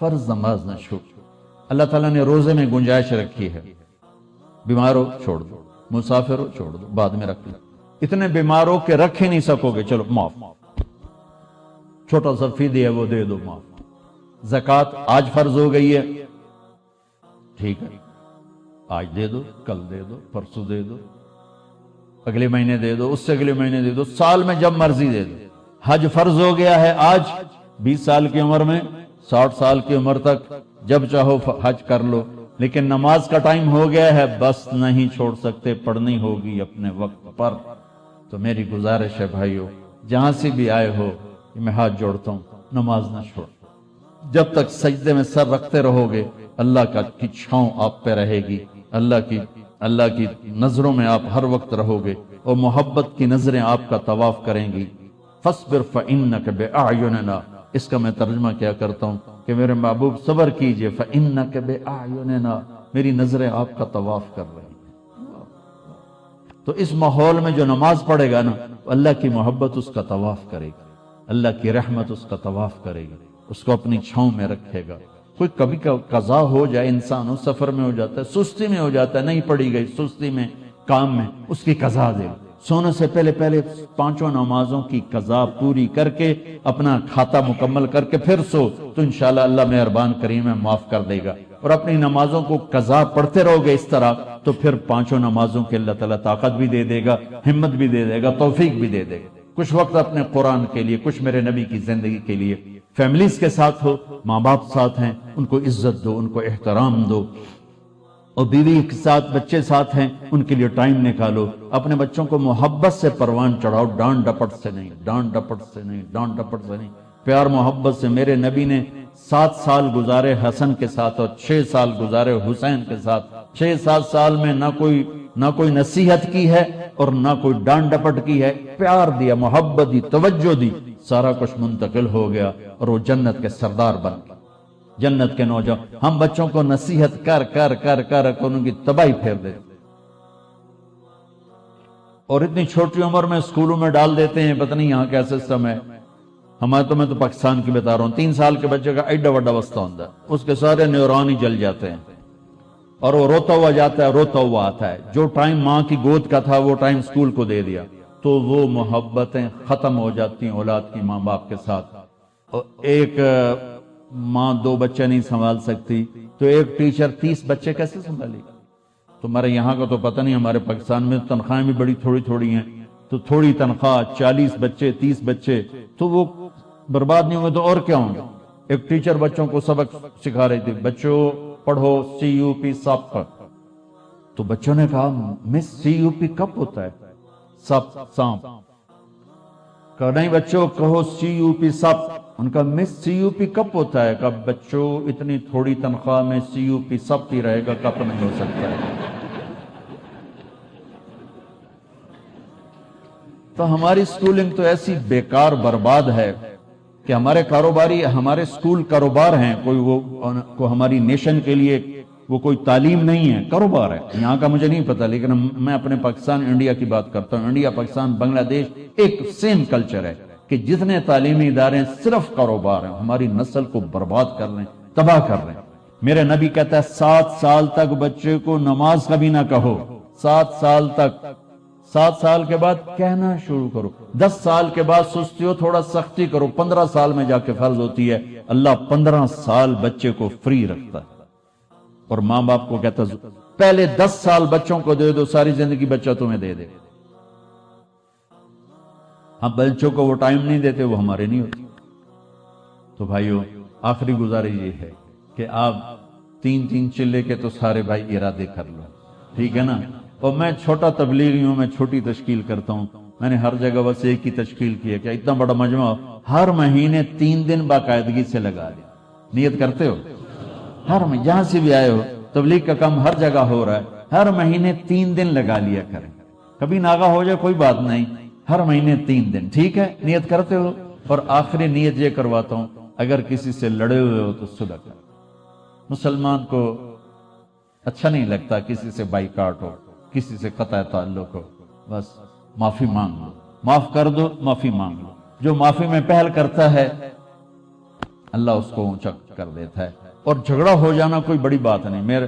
فرض نماز نہ چھوڑ. اللہ تعالیٰ نے روزے میں گنجائش رکھی ہے. بیمار ہو چھوڑ دو, مسافر ہو چھوڑ دو, بعد میں رکھ لو. اتنے بیمار ہو کہ رکھ ہی نہیں سکو گے, چلو معاف. چھوٹا سا فدیہ ہے وہ دے دو, معاف. زکوٰۃ آج فرض ہو گئی ہے, ٹھیک ہے, آج دے دو, کل دے دو, پرسوں دے دو, اگلے مہینے دے دو, اس سے اگلے مہینے دے دو, سال میں جب مرضی دے دو. حج فرض ہو گیا ہے آج, 20 سال کی عمر میں 60 سال کی عمر تک جب چاہو حج کر لو. لیکن نماز کا ٹائم ہو گیا ہے, بس نہیں چھوڑ سکتے, پڑھنی ہوگی اپنے وقت پر. تو میری گزارش ہے بھائیو, جہاں سے بھی آئے ہو, میں ہاتھ جوڑتا ہوں, نماز نہ چھوڑ. جب تک سجدے میں سر رکھتے رہو گے اللہ کی چھاؤں آپ پہ رہے گی, اللہ کی نظروں میں آپ ہر وقت رہو گے, اور محبت کی نظریں آپ کا طواف کریں گی. فاصبر فإنک بأعیننا, اس کا میں ترجمہ کیا کرتا ہوں کہ میرے محبوب صبر کیجئے, فإنک بأعیننا, میری نظریں آپ کا طواف کر رہی ہیں. تو اس ماحول میں جو نماز پڑھے گا نا, اللہ کی محبت اس کا طواف کرے گی, اللہ کی رحمت اس کا طواف کرے گی, اس کو اپنی چھاؤں میں رکھے گا. کوئی کبھی قضا ہو جائے, انسان ہو سفر میں ہو جاتا ہے, سستی میں ہو جاتا ہے, نہیں پڑھی گئی, سستی میں, کام میں, اس کی قضا دے. سونے سے پہلے 5 نمازوں کی قضا پوری کر کے اپنا کھاتا مکمل کر کے پھر سو, تو انشاءاللہ اللہ مہربان کریم ہے, معاف کر دے گا. اور اپنی نمازوں کو قضا پڑھتے رہو گے اس طرح, تو پھر 5 نمازوں کے اللہ تعالیٰ طاقت بھی دے دے گا, ہمت بھی دے دے گا, توفیق بھی دے دے گا. کچھ وقت اپنے قرآن کے لیے, کچھ میرے نبی کی زندگی کے لیے, فیملیز کے ساتھ ہو, ماں باپ ساتھ ہیں, ان کو عزت دو, ان کو احترام دو, اور بیوی کے ساتھ, بچے ساتھ ہیں, ان کے لیے ٹائم نکالو. اپنے بچوں کو محبت سے پروان چڑھاؤ, ڈانٹ ڈپٹ سے نہیں, ڈانٹ ڈپٹ سے نہیں, ڈانٹ ڈپٹ سے نہیں, پیار محبت سے. میرے نبی نے 7 سال گزارے حسن کے ساتھ اور 6 سال گزارے حسین کے ساتھ. 6-7 سال میں نہ کوئی نصیحت کی ہے اور نہ کوئی ڈانٹ ڈپٹ کی ہے, پیار دیا, محبت دی, توجہ دی, سارا کچھ منتقل ہو گیا, اور وہ جنت کے سردار بن گئے, جنت کے نوجوان. ہم بچوں کو نصیحت کر کر کر کر ان کی تباہی پھیر دیتے, اور اتنی چھوٹی عمر میں اسکولوں میں ڈال دیتے ہیں. پتہ نہیں یہاں کیا سسٹم ہے, ہمارے میں تو پاکستان کی بتا رہا ہوں. 3 سال کے بچے کا ایڈا وڈا وسطہ ہوتا ہے, اس کے سارے نیورون ہی جل جاتے ہیں, اور وہ روتا ہوا جاتا ہے, روتا ہوا آتا ہے. جو ٹائم ماں کی گود کا تھا وہ ٹائم اسکول کو دے دیا, تو وہ محبتیں ختم ہو جاتی ہیں اولاد کی ماں باپ کے ساتھ. اور ایک ماں 2 بچے نہیں سنبھال سکتی, تو ایک ٹیچر 30 بچے کیسے سنبھالے گا؟ تمہارے یہاں کا تو پتہ نہیں, ہمارے پاکستان میں تنخواہیں بھی بڑی تھوڑی ہیں, تو تھوڑی تنخواہ, 40 بچے, 30 بچے, تو وہ برباد نہیں ہوئے تو اور کیا ہوں گے؟ ایک ٹیچر بچوں کو سبق سکھا رہی تھی, بچوں پڑھو CUP سپ. تو بچوں نے کہا مس CUP کب ہوتا ہے؟ سپ, سانپ. کہا نہیں بچوں کہو CUP سپ. ان کا مس CUP کب ہوتا ہے؟ کہا بچوں اتنی تھوڑی تنخواہ میں CUP سپ ہی رہے گا, کب نہیں ہو سکتا ہے. تو ہماری سکولنگ تو ایسی بیکار برباد ہے کہ ہمارے کاروباری, ہمارے سکول کاروبار ہیں. کوئی ہماری نیشن کے لیے وہ کوئی تعلیم نہیں ہے, کاروبار ہے. یہاں کا مجھے نہیں پتا, لیکن میں اپنے پاکستان انڈیا کی بات کرتا ہوں. انڈیا, پاکستان, بنگلہ دیش ایک سیم کلچر ہے کہ جتنے تعلیمی ادارے ہیں صرف کاروبار ہیں, ہماری نسل کو برباد کر رہے ہیں, تباہ کر رہے ہیں. میرے نبی کہتا ہے 7 سال تک بچے کو نماز کبھی نہ کہو, 7 سال تک. 7 سال کے بعد کہنا شروع کرو, 10 سال کے بعد سستی ہو تھوڑا سختی کرو, 15 سال میں جا کے فرض ہوتی ہے. اللہ 15 سال بچے کو فری رکھتا ہے, اور ماں باپ کو کہتا ہے پہلے 10 سال بچوں کو دے دو, ساری زندگی بچہ تمہیں دے دے. ہم بچوں کو وہ ٹائم نہیں دیتے, وہ ہمارے نہیں ہوتے. تو بھائیو, آخری گزارش یہ ہے کہ آپ 3 چلے کے تو سارے بھائی ارادے کر لو, ٹھیک ہے نا. اور میں چھوٹا تبلیغی ہوں, میں چھوٹی تشکیل کرتا ہوں. میں نے ہر جگہ بس ایک ہی تشکیل کی ہے کہ اتنا بڑا مجمع ہر مہینے 3 دن باقاعدگی سے لگا دیں. نیت کرتے ہو؟ ہر مہینے جہاں سے بھی آئے ہو, تبلیغ کا کام ہر جگہ ہو رہا ہے, ہر مہینے 3 دن لگا لیا کریں. کبھی ناغہ ہو جائے کوئی بات نہیں, ہر مہینے 3 دن, ٹھیک ہے؟ نیت کرتے ہو؟ اور آخری نیت یہ کرواتا ہوں, اگر کسی سے لڑے ہوئے ہو تو صلح کرو. مسلمان کو اچھا نہیں لگتا کسی سے بائیکاٹ ہو, کسی سے قطع تعلق ہو. بس معافی مانگ لو, معاف کر دو, معافی مانگ لو. جو معافی میں پہل کرتا ہے اللہ اس کو اونچا کر دیتا ہے. اور جھگڑا ہو جانا کوئی بڑی بات نہیں. میرے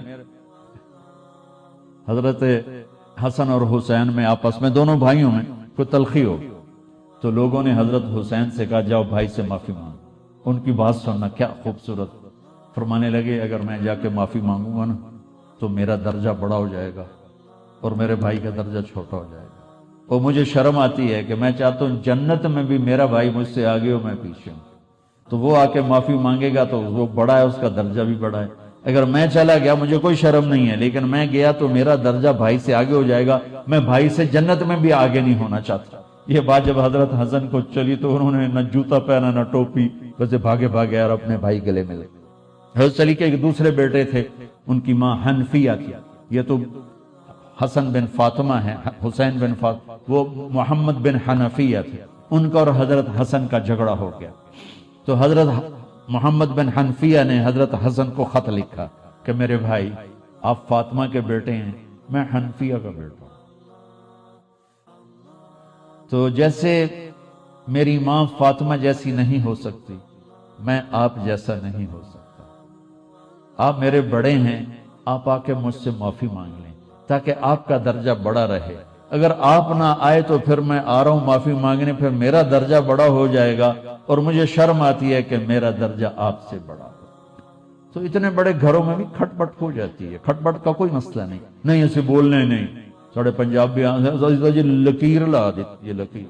حضرت حسن اور حسین میں آپس میں دونوں بھائیوں میں کوئی تلخی ہو تو لوگوں نے حضرت حسین سے کہا جاؤ بھائی سے معافی مانگو. ان کی بات سننا کیا خوبصورت. فرمانے لگے اگر میں جا کے معافی مانگوں گا نا تو میرا درجہ بڑا ہو جائے گا اور میرے بھائی کا درجہ چھوٹا ہو جائے گا. اور مجھے شرم آتی ہے کہ میں چاہتا ہوں جنت میں بھی میرا بھائی مجھ سے آگے ہو میں پیچھے ہوں. تو وہ آ کے معافی مانگے گا تو وہ بڑا ہے, اس کا درجہ بھی بڑا ہے. اگر میں چلا گیا مجھے کوئی شرم نہیں ہے, لیکن میں گیا تو میرا درجہ بھائی سے آگے ہو جائے گا. میں بھائی سے جنت میں بھی آگے نہیں ہونا چاہتا. یہ بات جب حضرت حسن کو چلی تو انہوں نے نہ جوتا پہنا نہ ٹوپی, ویسے بھاگے بھاگے اور اپنے بھائی گلے ملے. حضرت علی کے ایک دوسرے بیٹے تھے, ان کی ماں حنفیہ تھی. یہ تو حسن بن فاطمہ ہے, حسین بن فاطمہ, وہ محمد بن حنفیہ تھے. ان کا اور حضرت حسن کا جھگڑا ہو گیا تو حضرت محمد بن حنفیہ نے حضرت حسن کو خط لکھا کہ میرے بھائی آپ فاطمہ کے بیٹے ہیں, میں حنفیہ کا بیٹا ہوں. تو جیسے میری ماں فاطمہ جیسی نہیں ہو سکتی, میں آپ جیسا نہیں ہو سکتا. آپ میرے بڑے ہیں, آپ آ کے مجھ سے معافی مانگ لیں تاکہ آپ کا درجہ بڑا رہے. اگر آپ نہ آئے تو پھر میں آ رہا ہوں معافی مانگنے, پھر میرا درجہ بڑا ہو جائے گا اور مجھے شرم آتی ہے کہ میرا درجہ آپ سے بڑا ہو. تو اتنے بڑے گھروں میں بھی کھٹ پٹ ہو جاتی ہے. کھٹ پٹ کا کوئی مسئلہ نہیں, نہیں اسے بولنے نہیں. ساڑھے پنجاب بھی لکیر لا دیتی, یہ لکیر